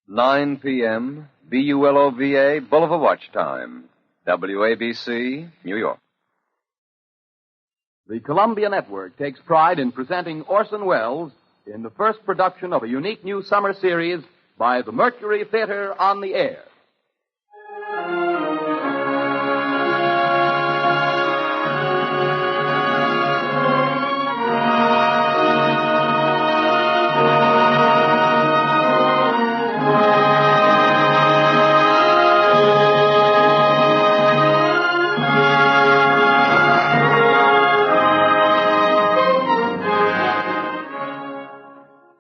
9 p.m., BULOVA, Bulova Watch Time, WABC, New York. The Columbia Network takes pride in presenting Orson Welles in the first production of a unique new summer series by the Mercury Theater on the Air.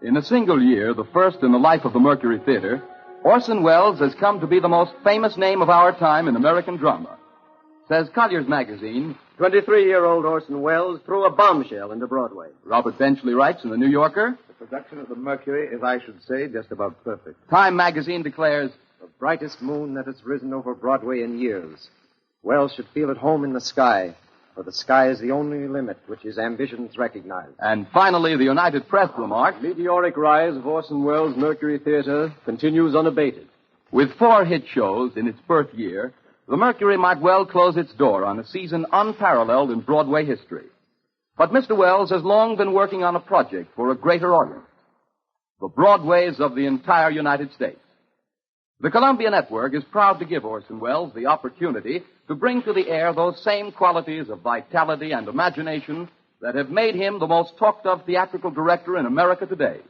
In a single year, the first in the life of the Mercury Theater, Orson Welles has come to be the most famous name of our time in American drama. Says Collier's Magazine, 23-year-old Orson Welles threw a bombshell into Broadway. Robert Benchley writes in the New Yorker, The production of the Mercury is, I should say, just about perfect. Time Magazine declares, The brightest moon that has risen over Broadway in years. Welles should feel at home in the sky, for the sky is the only limit which his ambitions recognize. And finally, the United Press remarks, Meteoric rise of Orson Welles' Mercury Theater continues unabated. with 4 hit shows in its birth year, the Mercury might well close its door on a season unparalleled in Broadway history. But Mr. Welles has long been working on a project for a greater audience, the Broadways of the entire United States. The Columbia Network is proud to give Orson Welles the opportunity to bring to the air those same qualities of vitality and imagination that have made him the most talked-of theatrical director in America today.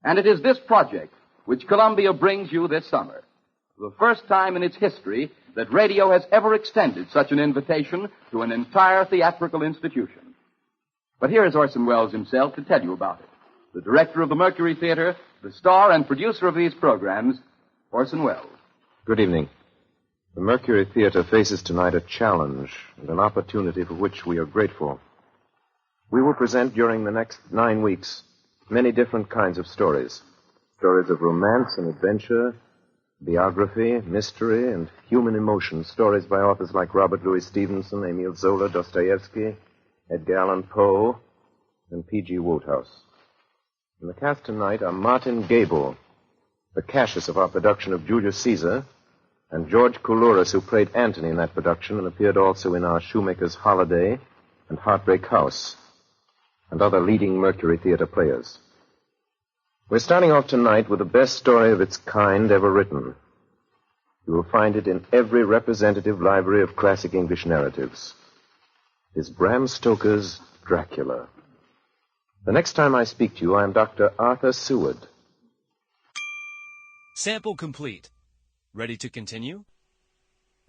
And it is this project which Columbia brings you this summer, the first time in its history that radio has ever extended such an invitation to an entire theatrical institution. But here is Orson Welles himself to tell you about it. The director of the Mercury Theater, the star and producer of these programs, Orson Welles. Good evening. The Mercury Theater faces tonight a challenge and an opportunity for which we are grateful. We will present during the next 9 weeks many different kinds of stories. Stories of romance and adventure, biography, mystery, and human emotion. Stories by authors like Robert Louis Stevenson, Emile Zola, Dostoevsky, Edgar Allan Poe, and P.G. Wodehouse. In the cast tonight are Martin Gable, the Cassius of our production of Julius Caesar, and George Koulouris, who played Antony in that production and appeared also in our Shoemaker's Holiday and Heartbreak House, and other leading Mercury Theater players. We're starting off tonight with the best story of its kind ever written. You will find it in every representative library of classic English narratives. It's Bram Stoker's Dracula. The next time I speak to you, I am Dr. Arthur Seward. Sample complete. Ready to continue?